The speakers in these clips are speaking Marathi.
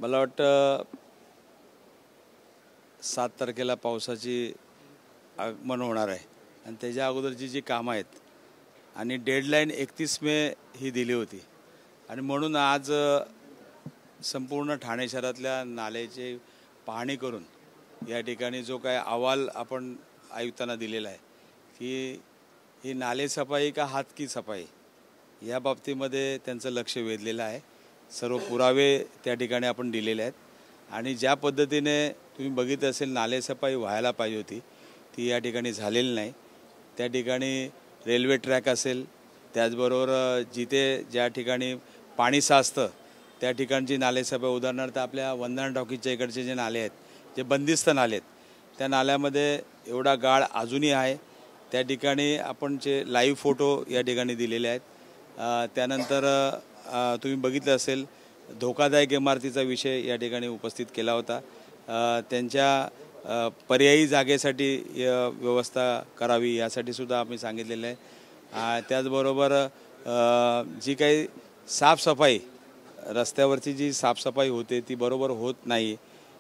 मला वाटतं 7 तारखेला पावसाची आगमन होणार आहे आणि त्याच्या अगोदरची जी कामं आहेत आणि डेडलाईन 31 मे ही दिली होती आणि म्हणून आज संपूर्ण ठाणे शहरातल्या नाल्याची पाहणी करून या ठिकाणी जो काय अहवाल आपण आयुक्तांना दिलेला आहे की ही नाले सफाई का हात की सफाई या बाबतीमध्ये त्यांचं लक्ष वेधलेलं आहे। सर्व पुरावे त्या ठिकाणी आपण दिलेले आहेत आणि ज्या पद्धतीने तुम्ही बघितलं असेल नाले सफाई व्हायला पाहिजे होती ती या ठिकाणी झालेली नाही। त्या ठिकाणी रेल्वे ट्रॅक असेल, त्याचबरोबर जिथे ज्या ठिकाणी पाणी साचतं त्या ठिकाणची नाले सफाई, उदाहरणार्थ आपल्या वंदना टॉकीजच्या इकडचे जे नाले आहेत जे बंदिस्त नाले आहेत त्या नाल्यामध्ये एवढा गाळ अजूनही आहे। त्या ठिकाणी आपण जे लाईव्ह फोटो या ठिकाणी दिलेले आहेत। त्यानंतर तुम्ही बघितलं असेल धोकादायक इमारतीचा विषय या ठिकाणी उपस्थित केला होता। त्यांच्या पर्यायी जागेसाठी व्यवस्था करावी यासाठी सुद्धा आम्ही सांगितलेलं आहे। त्याचबरोबर जी काही साफसफाई रस्त्यावरची जी साफसफाई होते ती बरोबर होत नाही।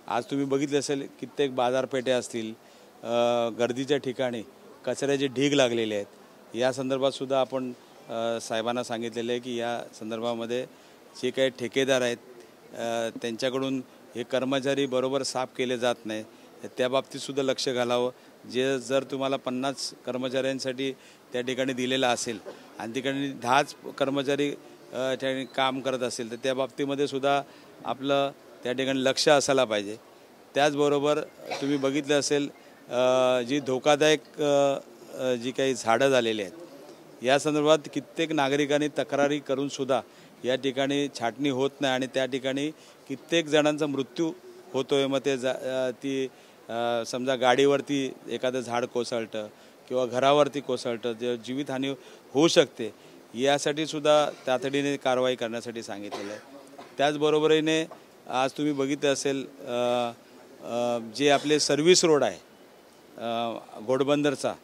आज तुम्ही बघितलं असेल कित्येक बाजारपेठे असतील, गर्दीच्या ठिकाणी कचऱ्याचे ढीग लागलेले आहेत। या संदर्भात सुद्धा आपण साहेबांना सांगितलेलं आहे की या संदर्भामध्ये जे काही ठेकेदार आहेत त्यांच्याकडून हे कर्मचारी बरोबर साफ केले जात नाही, त्या बाबतीत सुद्धा लक्ष घालावं। जे जर तुम्हाला 50 कर्मचाऱ्यांसाठी त्या ठिकाणी दिलेलं असेल आणि ठिकाणी 10च कर्मचारी ठिकाणी काम करत असेल तर त्या बाबतीमध्ये सुद्धा आपलं त्या ठिकाणी लक्ष असायला पाहिजे। त्याचबरोबर तुम्ही बघितलं असेल जी धोकादायक जी काही झाडं झालेली आहेत या संदर्भात कित्येक नागरिकांनी तक्रारी करून सुद्धा या ठिकाणी छाटणी होत नाही आणि त्या ठिकाणी कित्येक जणांचा मृत्यू होतोय। मग ते ती समजा गाडीवरती एखादं झाड कोसळतं किंवा घरावरती कोसळतं, जे जीवितहानी होऊ शकते, यासाठी सुद्धा तातडीने कारवाई करण्यासाठी सांगितलेलं आहे। त्याचबरोबरीने आज तुम्ही बघितलं असेल जे आपले सर्व्हिस रोड आहे घोडबंदरचा,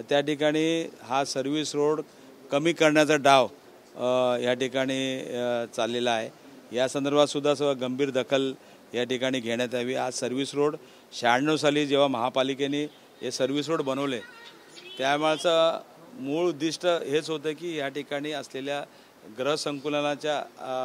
त्या ठिकाणी हा सर्व्हिस रोड कमी करण्याचा डाव या ठिकाणी चाललेला आहे। या संदर्भात सुद्धा गंभीर दखल या ठिकाणी घेण्यात यावी। आज सर्व्हिस रोड 96 साली जेव्हा महापालिकेने हे सर्व्हिस रोड बनवले त्यामुळेचं मूळ उद्दिष्ट हेच होतं की या ठिकाणी असलेल्या ग्रहसंकुलनाच्या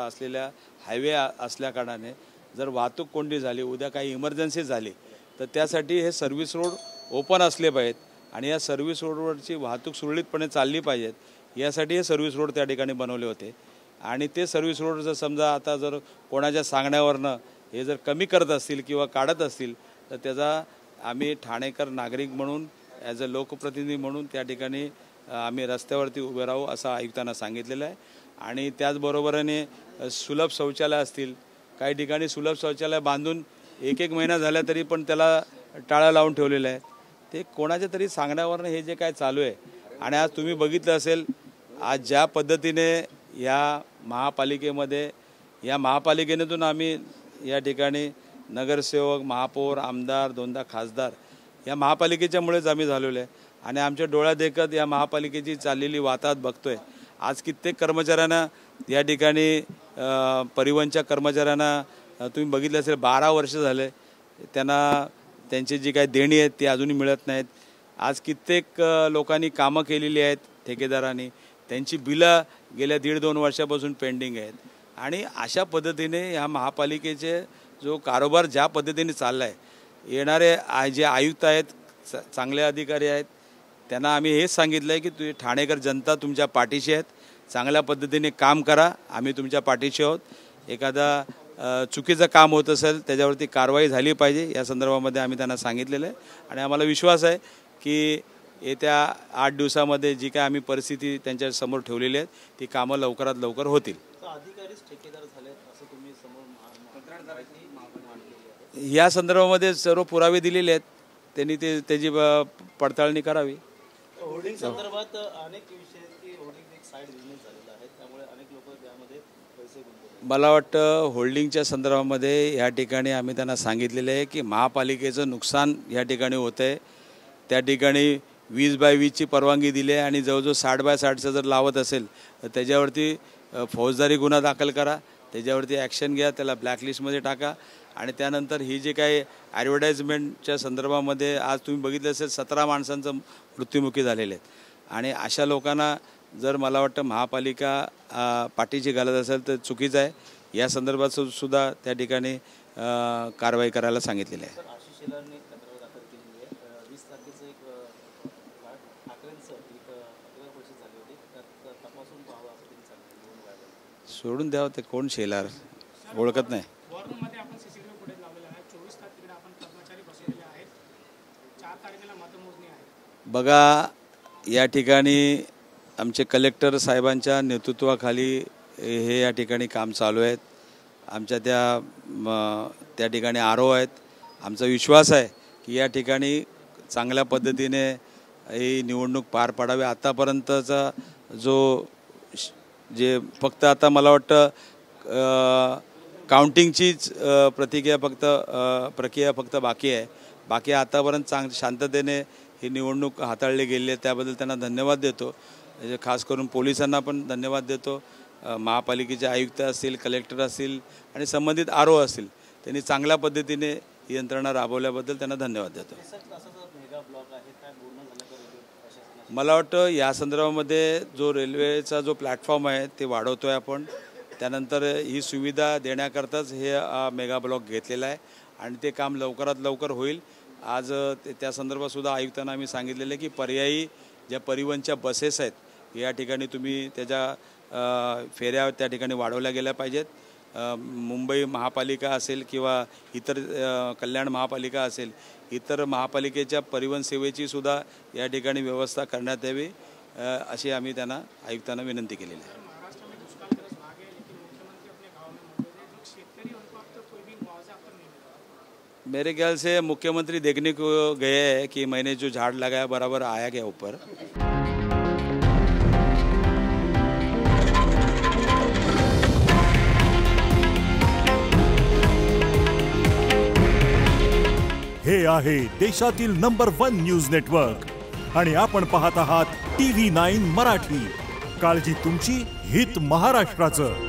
असलेल्या हायवे असल्या कारणाने जर वाहतूक कोंडी झाली, उद्या काही इमर्जन्सी झाली तर त्यासाठी हे सर्व्हिस रोड ओपन असले पाहिजेत आणि या सर्व्हिस रोडवरची वाहतूक सुरळीतपणे चालली पाहिजेत यासाठी हे सर्व्हिस रोड त्या ठिकाणी बनवले होते। आणि ते सर्व्हिस रोड जर समजा आता जर कोणाच्या सांगण्यावरनं हे जर कमी करत असतील किंवा काढत असतील तर त्याचा आम्ही ठाणेकर नागरिक म्हणून ॲज अ लोकप्रतिनिधी म्हणून त्या ठिकाणी आम्ही रस्त्यावरती उभे राहू असं आयुक्तांना सांगितलेलं आहे। आणि त्याचबरोबरीने सुलभ शौचालय असतील, काही ठिकाणी सुलभ शौचालय बांधून 1 महिना झाला तरी पण त्याला टाळं लावून ठेवलेलं आहे। ते कोणाच्या तरी सांगण्यावरनं हे जे काय चालू आहे। आणि आज तुम्ही बघितलं असेल आज ज्या पद्धतीने या महापालिकेतून आम्ही या ठिकाणी नगरसेवक, महापौर, आमदार, 2दा खासदार या महापालिकेच्यामुळेच आम्ही झालेलो आहे आणि आमच्या डोळ्यात देखत या महापालिकेची चाललेली वाताहत बघतोय। आज कित्येक कर्मचाऱ्यांना या ठिकाणी परिवहनच्या कर्मचाऱ्यांना तुम्ही बघितलं असेल 12 वर्ष झाले त्यांना त्यांची जी काही देणी आहेत ती अजूनही मिळत नाहीत। आज कित्येक लोकांनी कामं केलेली आहेत ठेकेदारांनी, त्यांची बिलं गेल्या 1.5-2 वर्षापासून पेंडिंग आहेत। आणि अशा पद्धतीने ह्या महापालिकेचे जो कारभार ज्या पद्धतीने चालला आहे, येणारे जे आयुक्त आहेत चांगले अधिकारी आहेत त्यांना आम्ही हेच सांगितलं आहे की तुम्ही ठाणेकर जनता तुमच्या पाठीशी आहेत, चांगल्या पद्धतीने काम करा, आम्ही तुमच्या पाठीशी आहोत। एखादा चुकीचं काम होत असेल त्याच्यावरती कारवाई झाली पाहिजे या संदर्भामध्ये आम्ही त्यांना सांगितलेलं आहे आणि आम्हाला विश्वास आहे की येत्या 8 दिवसामध्ये जी काय आम्ही परिस्थिती त्यांच्या समोर ठेवलेली आहे ती कामं लवकरात लवकर होतील। या संदर्भामध्ये सर्व पुरावे दिलेले आहेत, त्यांनी त्याची पडताळणी करावी। होर्डिंग संदर्भात अनेक विषय की होर्डिंग एक साइड बिझनेस झालेला आहे, त्यामुळे अनेक लोक त्यामध्ये पैसे गुंतवतात। मला वाटतं होल्डिंगच्या संदर्भामध्ये या ठिकाणी आम्ही त्यांना सांगितलेलं आहे की महापालिकेचं नुकसान या ठिकाणी होतं आहे। त्या ठिकाणी 20/20ची परवानगी दिली आहे आणि जवळजवळ 60/60चं जर लावत असेल तर त्याच्यावरती फौजदारी गुन्हा दाखल करा त्याच्यावरती ॲक्शन घ्या, त्याला ब्लॅकलिस्टमध्ये टाका. आणि त्यानंतर ही जी काही ॲडव्हर्टाइजमेंटच्या संदर्भामध्ये आज तुम्ही बघितलं असेल 17 माणसांचं मृत्युमुखी झालेले आहेत. आणि अशा लोकांना जर मला वाटतं महापालिका पाठीची घालत असेल तर चुकीचं आहे. या संदर्भात सुद्धा त्या ठिकाणी कारवाई करायला सांगितलेली आहे. आशिष शेलारने तक्रार दाखल केलेली आहे. 20 तारखेचं एक ठाकरेंचं एक तक्रार परिषद झाली होती, त्यात तपासून पाहावं असं त्यांनी सांगितलं. सोडून द्यावं ते कोण शेलार, ओळखत नाही. वॉररूममध्ये आपण सीसीटीव्ही फुटेज लावलेला आहे. 24 तास तिकडे आपण कर्मचारी बसलेले आहेत. 4 तारखेला मतमोजणी आहे. बघा, या ठिकाणी आमचे कलेक्टर साहेबांच्या नेतृत्वाखाली हे या ठिकाणी काम चालू आहेत. आमच्या त्या ठिकाणी आरो आहेत. आमचा विश्वास आहे की या ठिकाणी चांगल्या पद्धतीने ही निवडणूक पार पाडावी. आतापर्यंतचा जे फक्त आता मला वाटतं काउंटिंगचीच प्रक्रिया फक्त बाकी आहे. बाकी आतापर्यंत शांततेने ही निवडणूक हाताळली गेली आहे. त्याबद्दल त्यांना धन्यवाद देतो. खास करून पोलिसांना पण धन्यवाद देतो. महापालिकेचे आयुक्त असतील, कलेक्टर असतील आणि संबंधित आरो असतील, त्यांनी चांगल्या पद्धतीने ही यंत्रणा राबवल्याबद्दल त्यांना धन्यवाद देतो. मला वाटतं या संदर्भामध्ये जो रेल्वेचा जो प्लॅटफॉर्म आहे ते वाढवतो आहे आपण. त्यानंतर ही सुविधा देण्याकरताच हे मेगा ब्लॉक घेतलेला आहे आणि ते काम लवकरात लवकर होईल. आज त्या संदर्भात सुद्धा आयुक्तांना आम्ही सांगितलेलं आहे की पर्यायी ज्या परिवहनच्या बसेस आहेत या ठिकाणी तुम्ही त्याच्या फेऱ्या त्या ठिकाणी वाढवल्या गेल्या पाहिजेत. मुंबई महापालिका असेल किंवा इतर कल्याण महापालिका असेल, इतर महापालिकेच्या परिवहन सेवेची सुद्धा या ठिकाणी व्यवस्था करण्यात यावी अशी आम्ही त्यांना आयुक्तांना विनंती केलेली आहे. मेरे ख्याल से मुख्यमंत्री देखने को गए हैं कि मैंने जो झाड़ लगाया बराबर आया क्या ऊपर. हे आहे देशातील नंबर 1 न्यूज नेटवर्क आणि आपण पाहत आहात TV9 मराठी. काळजी तुमची, हित महाराष्ट्राचं.